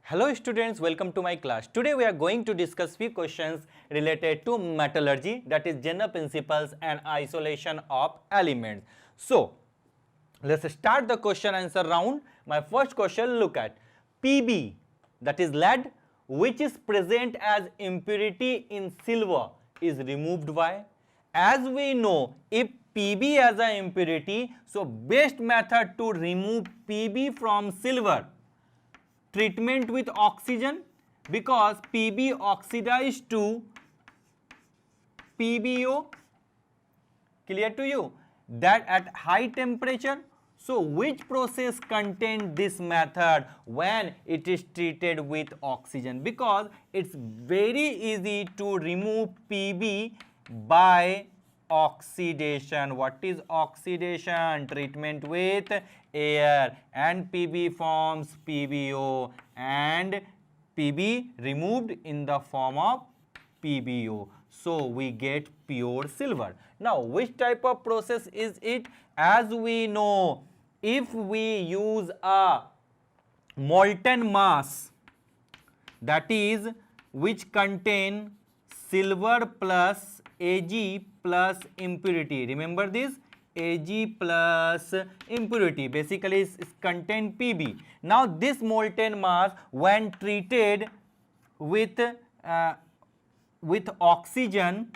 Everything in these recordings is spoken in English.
Hello students, welcome to my class. Today we are going to discuss few questions related to metallurgy, that is general principles and isolation of elements. So let's start the question answer round. My first question, look at Pb, that is lead, which is present as impurity in silver, is removed by. As we know, if Pb as an impurity, so best method to remove Pb from silver, treatment with oxygen, because Pb oxidized to PbO, clear to you, that at high temperature. So which process contains this method when it is treated with oxygen? Because it's very easy to remove Pb by oxidation. What is oxidation? Treatment with air, and Pb forms PbO, and Pb removed in the form of PbO. So we get pure silver. Now which type of process is it? As we know, if we use a molten mass, that is which contain silver plus Ag plus impurity, remember this, Ag plus impurity basically is contain Pb. Now this molten mass when treated with oxygen,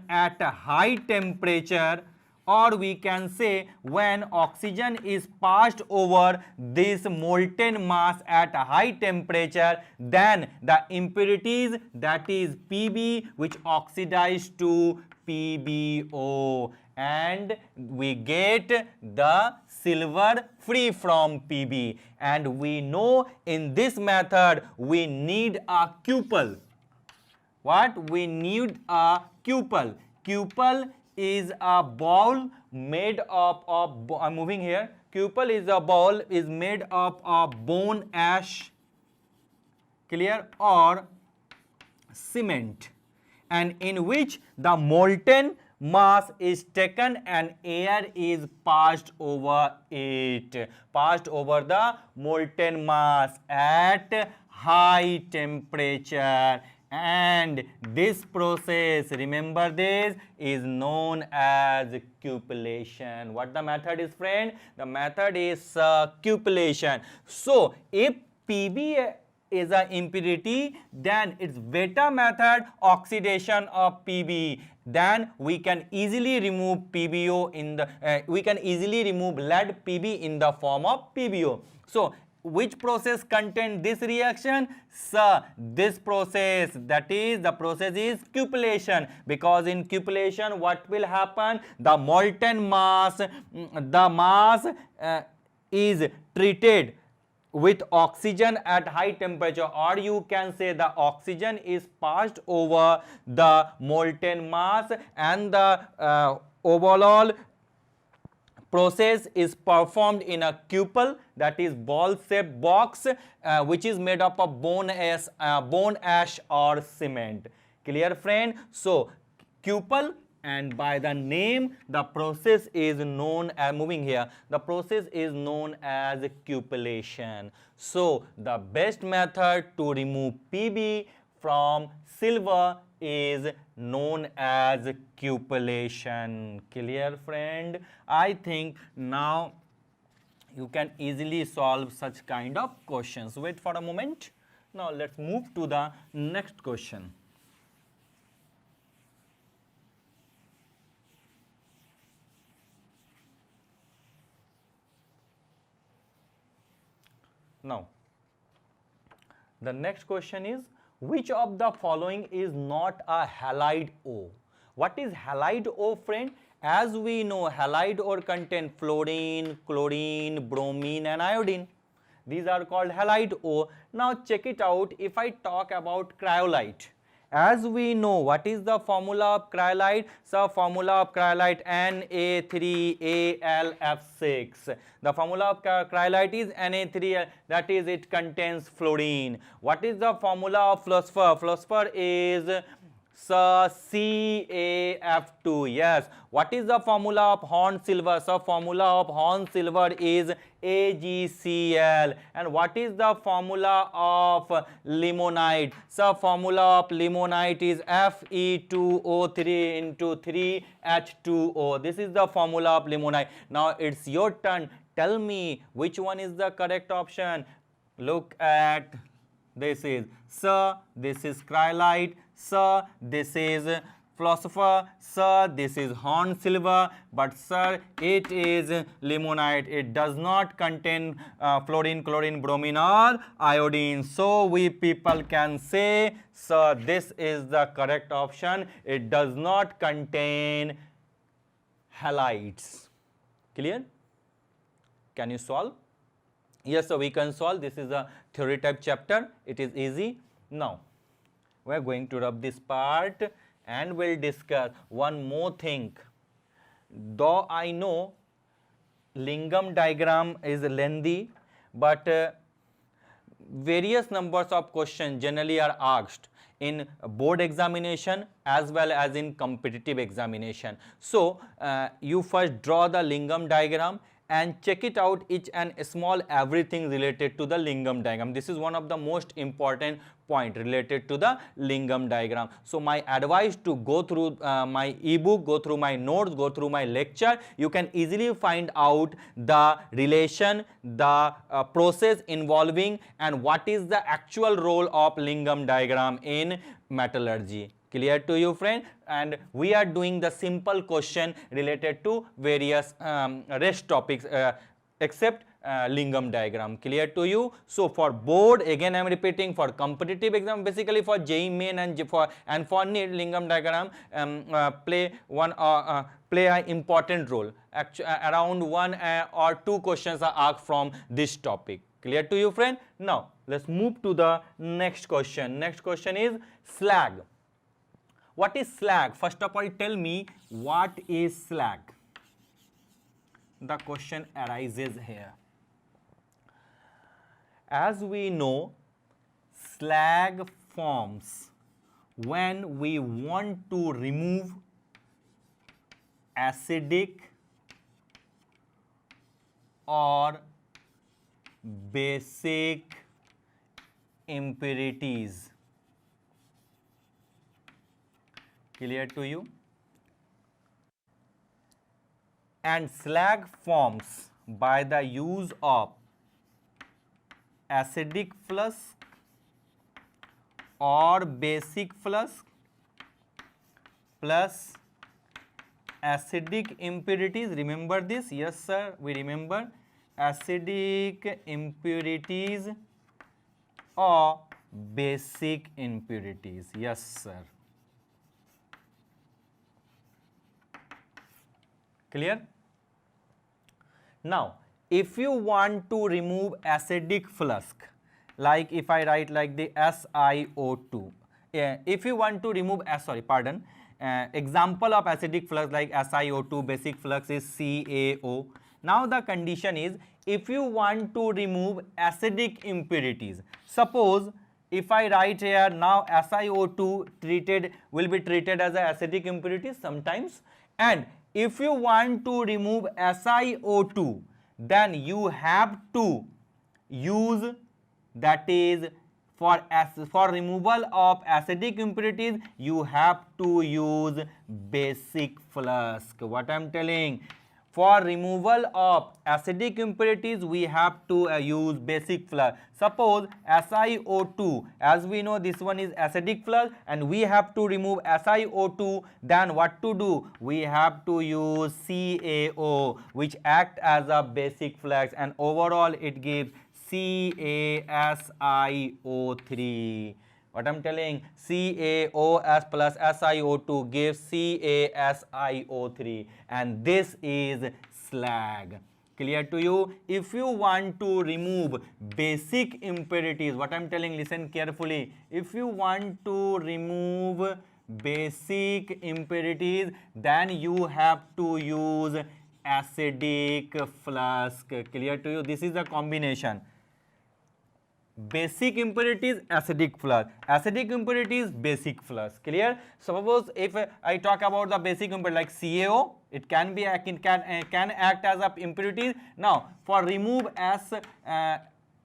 at a high temperature, or we can say when oxygen is passed over this molten mass at a high temperature, then the impurities, that is Pb, which oxidize to PbO, and we get the silver free from Pb. And we know in this method we need a cupel. What? We need a cupel. Cupel is a ball made up of, I'm moving here, cupel is a ball is made up of bone ash, clear, or cement, and in which the molten mass is taken and air is passed over it, passed over the molten mass at high temperature. And this process, remember this, is known as cupellation. What the method is, friend? The method is cupellation. So if Pb is an impurity, then its beta method, oxidation of Pb, then we can easily remove PbO in the we can easily remove lead Pb in the form of PbO. So which process contains this reaction? Sir, this process, that is the process is cupellation, because in cupellation what will happen? The molten mass, is treated with oxygen at high temperature, or you can say the oxygen is passed over the molten mass, and the overall process is performed in a cupel, that is ball shaped box, which is made up of bone ash or cement. Clear, friend? So cupel, and by the name the process is known as, moving here, the process is known as cupellation. So the best method to remove Pb from silver is known as cupellation. Clear, friend? I think now you can easily solve such kind of questions. Wait for a moment. Now let's move to the next question. Now the next question is, which of the following is not a halide O? What is halide O, friend? As we know, halide ore contain fluorine, chlorine, bromine and iodine. These are called halide O. Now check it out. If I talk about cryolite, as we know, what is the formula of cryolite? So formula of cryolite Na3Al6. The formula of cryolite is Na3Al, that is it contains fluorine. What is the formula of phosphor? Phosphor is So CaF2. Yes. What is the formula of horn silver? So formula of horn silver is AgCl. And what is the formula of limonite? So formula of limonite is Fe2O3 into 3H2O. This is the formula of limonite. Now it's your turn. Tell me which one is the correct option. Look at this is sir, this is cryolite, sir, this is philosopher, sir, this is horn silver, but sir, it is limonite. It does not contain fluorine, chlorine, bromine or iodine. So we people can say, sir, this is the correct option. It does not contain halides. Clear? Can you solve? Yes, so we can solve. This is a theory type chapter. It is easy. Now, we are going to rub this part and we'll discuss one more thing. Though I know Lingam diagram is lengthy, but various numbers of questions generally are asked in board examination as well as in competitive examination. So, you first draw the Lingam diagram and check it out each and small everything related to the Lingam diagram. This is one of the most important point related to the Lingam diagram. So my advice to go through my ebook, go through my notes, go through my lecture. You can easily find out the relation, the process involving and what is the actual role of Lingam diagram in metallurgy. Clear to you, friend? And we are doing the simple question related to various rest topics except Lingam diagram. Clear to you? So for board, again I am repeating, for competitive exam, basically for JEE main and for NEET, Lingam diagram play an important role. Around one or two questions are asked from this topic. Clear to you, friend? Now let's move to the next question. Next question is slag. What is slag? First of all, tell me what is slag. The question arises here. As we know, slag forms when we want to remove acidic or basic impurities. Clear to you? And slag forms by the use of acidic flux or basic flux plus acidic impurities. Remember this? Yes, sir, we remember. Acidic impurities or basic impurities. Yes, sir. Clear? Now, if you want to remove acidic flux, like if I write like the SiO2, if you want to remove, example of acidic flux like SiO2, basic flux is CaO. Now the condition is, if you want to remove acidic impurities, suppose if I write here now SiO2 will be treated as an acidic impurity sometimes, and if you want to remove SiO2, then you have to use, that is for removal of acidic impurities, you have to use basic flux. What I am telling, for removal of acidic impurities, we have to use basic flux. Suppose SiO2, as we know this one is acidic flux and we have to remove SiO2, then what to do? We have to use CaO, which act as a basic flux, and overall it gives CaSiO3. What I'm telling, CaOS plus SiO2 gives CaSiO3, and this is slag. Clear to you? If you want to remove basic impurities, what I'm telling, listen carefully. If you want to remove basic impurities, then you have to use acidic flux. Clear to you? This is the combination. basic impurities, acidic flux. Acidic impurities, basic flux. Clear? Suppose if I talk about the basic impurity like CaO, it can be can act as a impurity. Now for remove as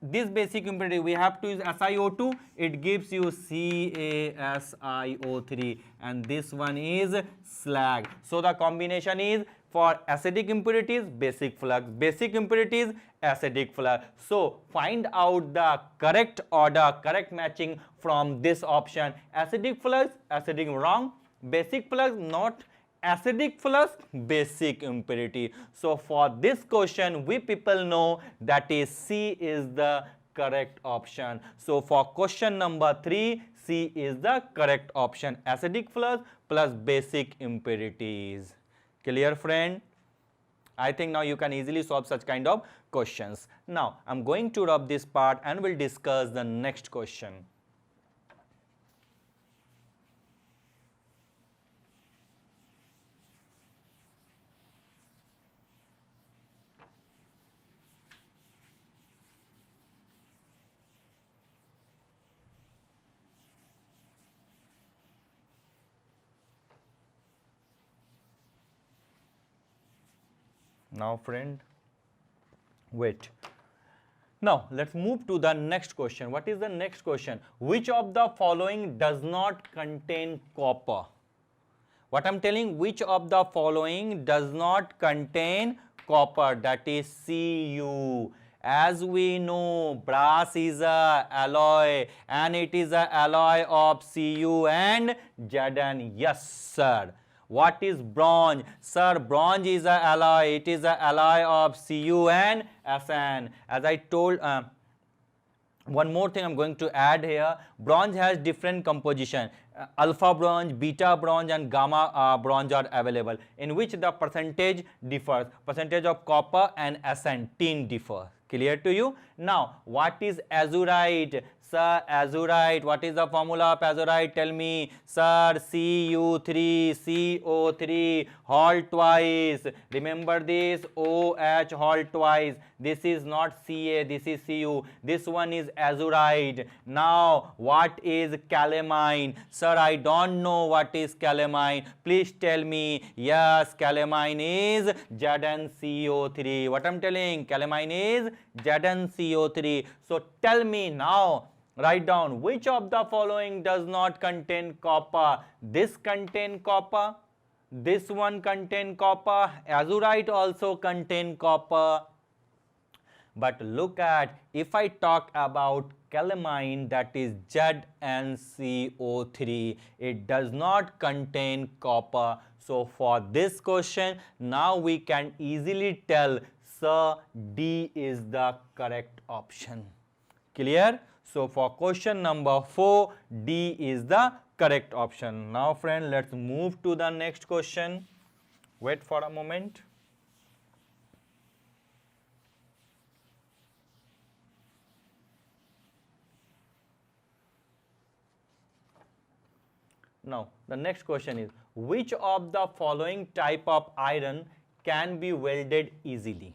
this basic impurity, we have to use SiO2. It gives you CaSiO3, and this one is slag. So the combination is for acidic impurities, basic flux, basic impurities, acidic flux. So find out the correct order, correct matching from this option. Acidic flux, acidic wrong, basic flux not, acidic flux, basic impurity. So for this question we people know that is C is the correct option. So for question number 3, C is the correct option, acidic flux plus basic impurities. Clear, friend? I think now you can easily solve such kind of questions. Now I'm going to rub this part and we'll discuss the next question. Now friend, wait. Now let's move to the next question. What is the next question? Which of the following does not contain copper? What I'm telling, which of the following does not contain copper? That is Cu. As we know, brass is a alloy and it is a alloy of Cu and Zn. Yes sir. What is bronze? Sir, bronze is a alloy. It is a alloy of Cu and Sn. As I told, one more thing I'm going to add here. Bronze has different composition. Alpha bronze, beta bronze and gamma bronze are available, in which the percentage differs. Percentage of copper and Sn, tin differ. Clear to you? Now, what is azurite? Sir, azurite, what is the formula of azurite? Tell me. Sir, Cu3CO3, halt twice. Remember this, OH halt twice. This is not Ca, this is Cu. This one is azurite. Now, what is calamine? Sir, I don't know what is calamine. Please tell me. Yes, calamine is ZnCO3. What I'm telling? Calamine is ZnCO3. So, tell me now. Write down which of the following does not contain copper. This contain copper, this one contain copper, azurite also contain copper. But look at, if I talk about calamine, that is ZnCO3, it does not contain copper. So for this question, now we can easily tell, sir, D is the correct option. Clear? So for question number 4, D is the correct option. Now friend, let's move to the next question. Wait for a moment. Now the next question is, which of the following type of iron can be welded easily?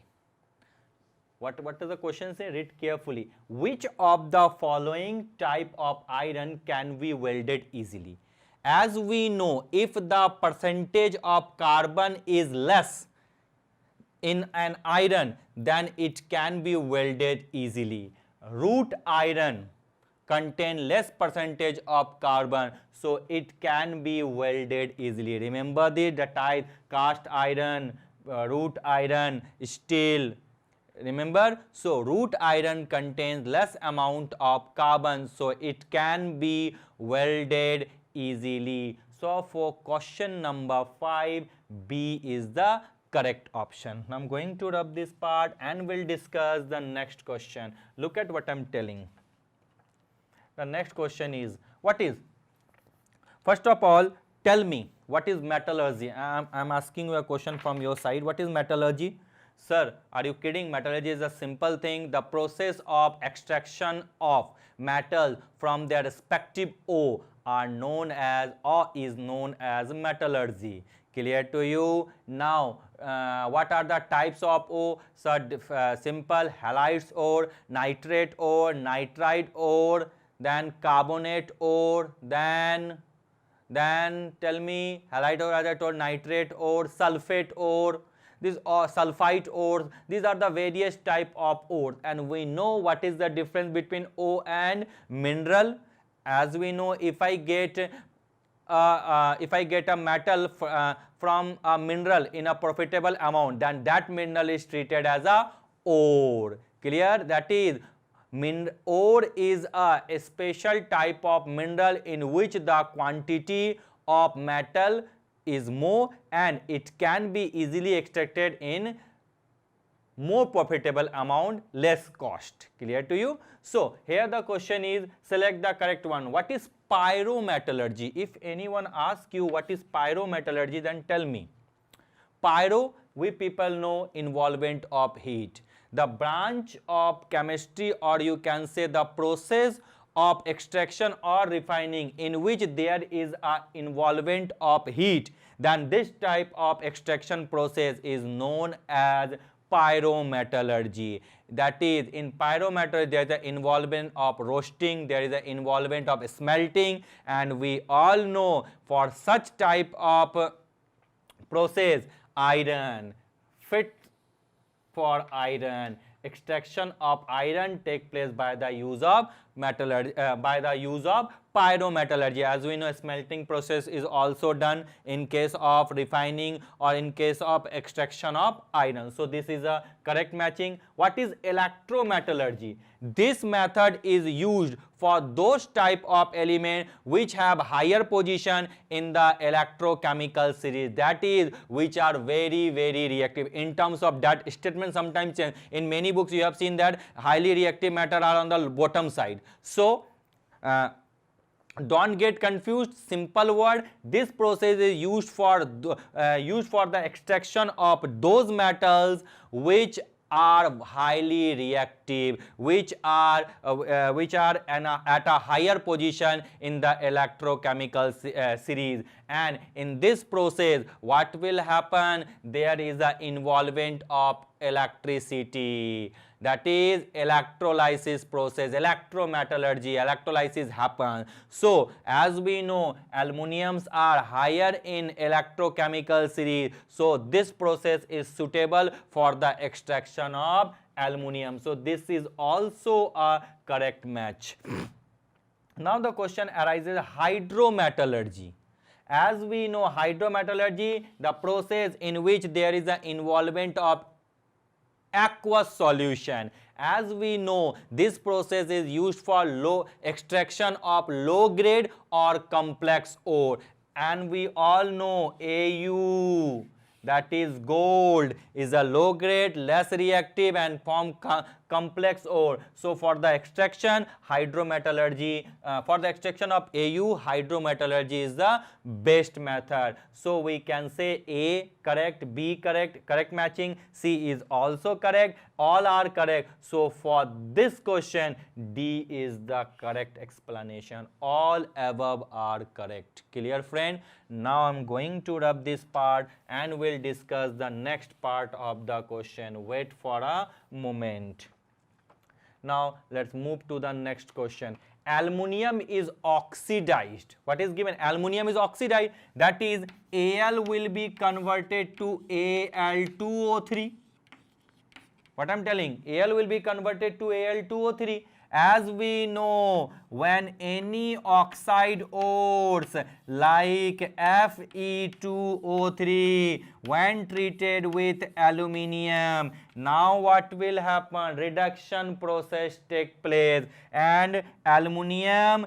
What does the question say? Read carefully. Which of the following type of iron can be welded easily? As we know, if the percentage of carbon is less in an iron, then it can be welded easily. Root iron contain less percentage of carbon, so it can be welded easily. Remember the type: cast iron, root iron, steel. Remember, so root iron contains less amount of carbon, so it can be welded easily. So for question number 5, B is the correct option. Now I'm going to rub this part and we'll discuss the next question. Look at what I'm telling. The next question is, what is? First of all, tell me, what is metallurgy? I'm asking you a question from your side. What is metallurgy? Sir, are you kidding? Metallurgy is a simple thing. The process of extraction of metal from their respective ore. are known as or is known as metallurgy. Clear to you? Now what are the types of ore? So simple halides ore, nitrate ore, nitride ore, then carbonate ore, then tell me halide ore, as I told, nitrate ore, sulfate ore, these are sulfite ores. These are the various type of ores, and we know what is the difference between ore and mineral. As we know, if I get a metal from a mineral in a profitable amount, then that mineral is treated as a ore. Clear? That is, ore is a special type of mineral in which the quantity of metal is more and it can be easily extracted in more profitable amount, less cost. Clear to you? So here the question is, select the correct one. What is pyrometallurgy? If anyone asks you what is pyrometallurgy, then tell me. Pyro, we people know, involvement of heat. The branch of chemistry, or you can say the process of extraction or refining in which there is a involvement of heat, then this type of extraction process is known as pyrometallurgy. That is, in pyrometallurgy there is an involvement of roasting, there is an involvement of smelting, and we all know for such type of process, iron, fit for iron, extraction of iron take place by the use of metallurgy, pyrometallurgy. As we know, smelting process is also done in case of refining or in case of extraction of iron. So this is a correct matching. What is electrometallurgy? This method is used for those type of elements which have higher position in the electrochemical series, that is, which are very reactive. In terms of that statement, sometimes in many books you have seen that highly reactive matter are on the bottom side. So don't get confused. Simple word, this process is used for the extraction of those metals which are highly reactive, which are at a higher position in the electrochemical series. And in this process, what will happen? There is an involvement of electricity. That is electrolysis process, electrometallurgy, electrolysis happens. So as we know, aluminums are higher in electrochemical series, so this process is suitable for the extraction of aluminum. So this is also a correct match. Now the question arises, hydrometallurgy. As we know, hydrometallurgy, the process in which there is an involvement of aqueous solution. As we know, this process is used for extraction of low grade or complex ore, and we all know AU, that is gold, is a low grade, less reactive and form complex ore. So for the extraction, hydrometallurgy, for the extraction of AU, hydrometallurgy is the best method. So we can say A correct, B correct, correct matching, C is also correct, all are correct. So for this question, D is the correct explanation. All above are correct. Clear, friend? Now I'm going to rub this part and we'll discuss the next part of the question. Wait for a moment. Now let's move to the next question. Aluminium is oxidized. What is given? Aluminium is oxidized. That is, Al will be converted to Al2O3. What I'm telling? Al will be converted to Al2O3. As we know, when any oxide ores like Fe2O3 when treated with aluminium, now what will happen? Reduction process take place and aluminium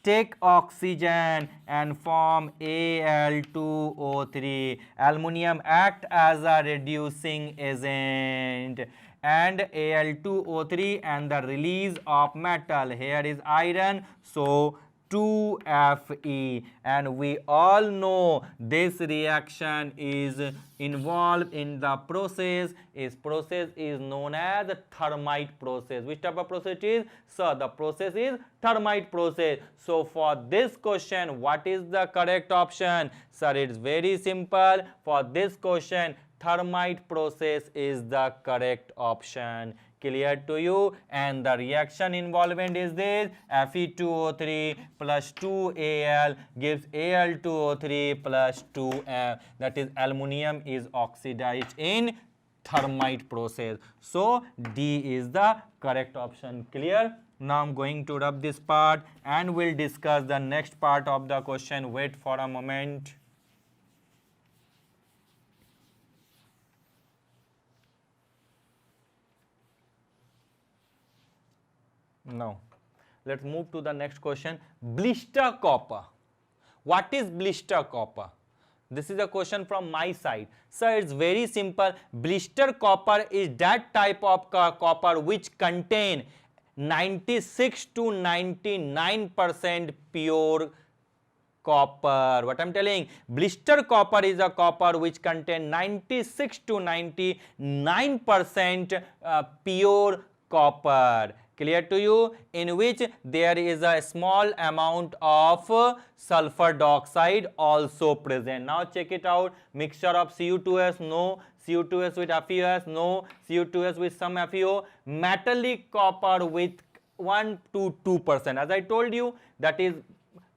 take oxygen and form Al2O3. Aluminium act as a reducing agent and Al2O3 and the release of metal. Here is iron, so 2Fe, and we all know this reaction is involved in the process. Is process is known as the thermite process. Which type of process it is? So the process is thermite process. So for this question, what is the correct option? Sir, it's very simple. For this question, thermite process is the correct option. Clear to you? And the reaction involvement is this: Fe2O3 plus 2Al gives Al2O3 plus 2M. That is, aluminum is oxidized in thermite process. So D is the correct option. Clear? Now I'm going to rub this part and we'll discuss the next part of the question. Wait for a moment. Now, let's move to the next question. Blister copper. What is blister copper? This is a question from my side. Sir, it's very simple. Blister copper is that type of copper which contain 96 to 99% pure copper. What I'm telling, blister copper is a copper which contain 96 to 99% pure copper. Clear to you? In which there is a small amount of sulfur dioxide also present. Now check it out. Mixture of Cu2s, no. Cu2s with FeOs, no. Cu2s with some FeO. Metallic copper with 1 to 2%. As I told you, that is,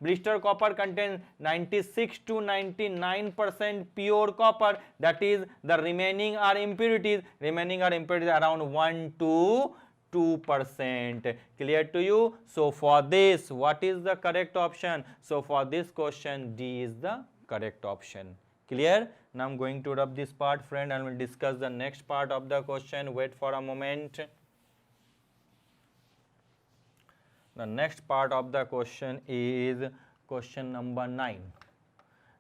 blister copper contains 96 to 99% pure copper. That is, the remaining are impurities. Remaining are impurities around 1 to 2%. Clear to you? So for this, what is the correct option? So for this question, D is the correct option. Clear? Now I'm going to rub this part, friend, and we'll discuss the next part of the question. Wait for a moment. The next part of the question is question number 9.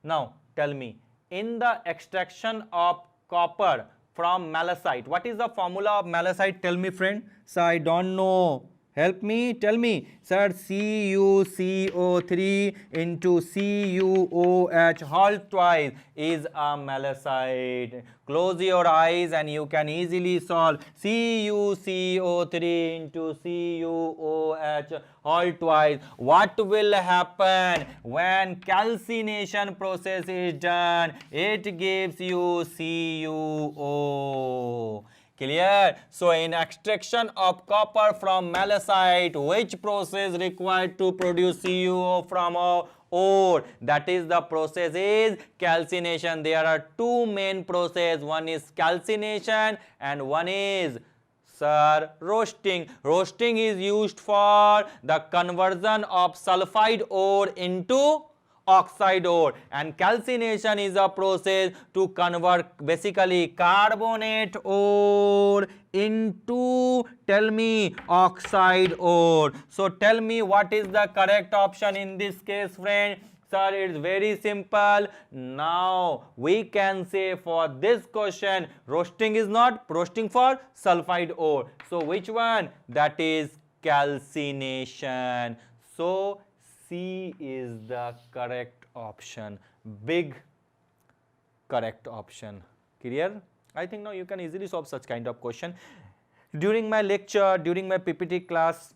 Now tell me, in the extraction of copper from malachite, what is the formula of malachite? Tell me, friend. So I don't know. Help me, tell me. Sir, CuCO3 into CuOH whole twice is a malachite. Close your eyes and you can easily solve. CuCO3 into CuOH whole twice. What will happen when calcination process is done? It gives you CuO. Clear? So in extraction of copper from malachite, which process required to produce CuO from ore? That is, the process is calcination. There are two main processes. One is calcination and one is, sir, roasting. Roasting is used for the conversion of sulfide ore into oxide ore, and calcination is a process to convert basically carbonate ore into, tell me, oxide ore. So tell me, what is the correct option in this case, friend? Sir, it's very simple. Now we can say for this question, roasting is not, roasting for sulfide ore. So which one? That is calcination. So C is the correct option. Big correct option. Clear? I think now you can easily solve such kind of question. During my lecture, during my PPT class,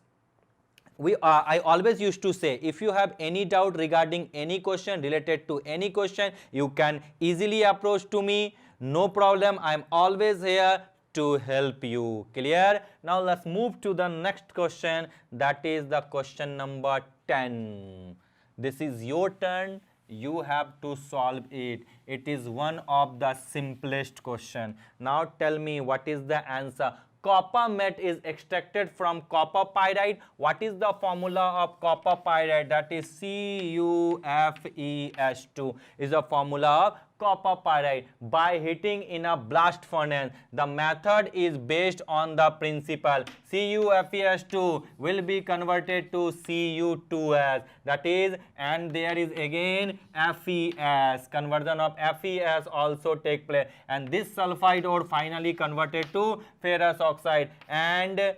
I always used to say, if you have any doubt regarding any question, related to any question, you can easily approach to me. No problem. I am always here to help you. Clear? Now let's move to the next question. That is the question number 10. This is your turn. You have to solve it. It is one of the simplest question. Now tell me, what is the answer? Copper matte is extracted from copper pyrite. What is the formula of copper pyrite? That is CuFeS2 is the formula of copper pyrite by heating in a blast furnace. The method is based on the principle CuFeS2 will be converted to Cu2s, that is, and there is again FeS, conversion of FeS also take place, and this sulfide ore finally converted to ferrous oxide, and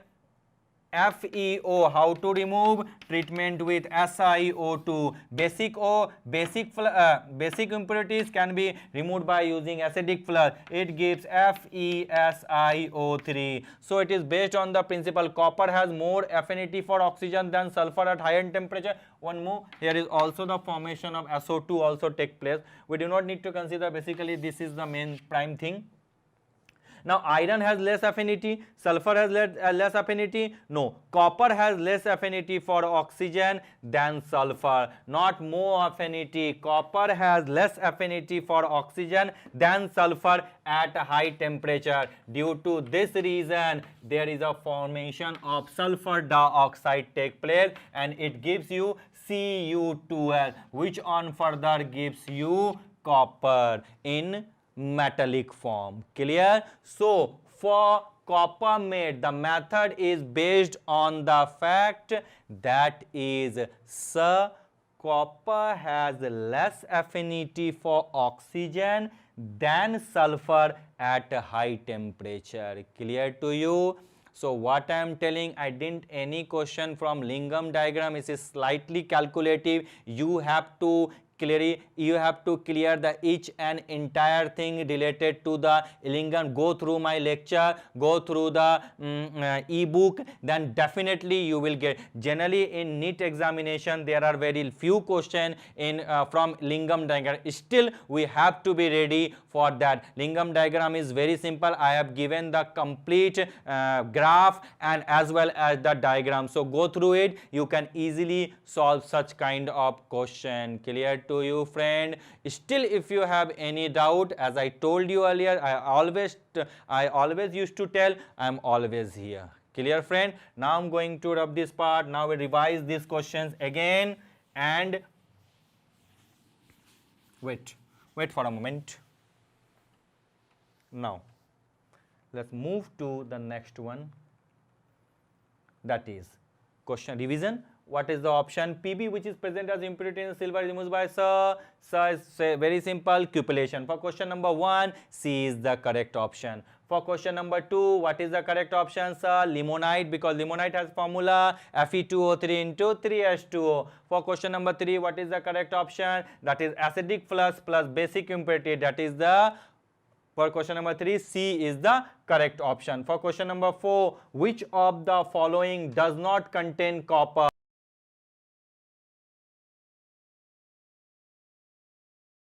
FeO, how to remove? Treatment with SiO2. Basic O, basic impurities can be removed by using acidic flush. It gives FeSiO3. So it is based on the principle copper has more affinity for oxygen than sulfur at higher temperature. One more, here is also the formation of SO2 also take place. We do not need to consider, basically this is the main prime thing. Now iron has less affinity, sulfur has less affinity. No, copper has less affinity for oxygen than sulfur, not more affinity. Copper has less affinity for oxygen than sulfur at high temperature. Due to this reason, there is a formation of sulfur dioxide take place, and it gives you Cu2l, which on further gives you copper in metallic form. Clear? So for copper mate, the method is based on the fact that is copper has less affinity for oxygen than sulfur at high temperature. Clear to you? So what I am telling, I didn't any question from Lingam diagram. It is slightly calculative. You have to clear the each and entire thing related to the Lingam. Go through my lecture, go through the ebook, then definitely you will get. Generally in NEET examination there are very few questions in from Lingam diagram. Still we have to be ready for that. Lingam diagram is very simple. I have given the complete graph and as well as the diagram. So go through it. You can easily solve such kind of question. Clear to you, friend? Still if you have any doubt, as I told you earlier, I always used to tell, I am always here. Clear, friend? Now I am going to rub this part. Now we revise these questions again and wait for a moment. Now let's move to the next one, that is question revision. What is the option? Pb, which is present as impurity in silver, is removed by Sa is very simple, cupellation. For question number 1, C is the correct option. For question number 2, what is the correct option? Sa, limonite, because limonite has formula Fe2O3 into 3H2O. For question number 3, what is the correct option? That is acidic flux plus basic impurity. That is the, for question number 3, C is the correct option. For question number 4, which of the following does not contain copper?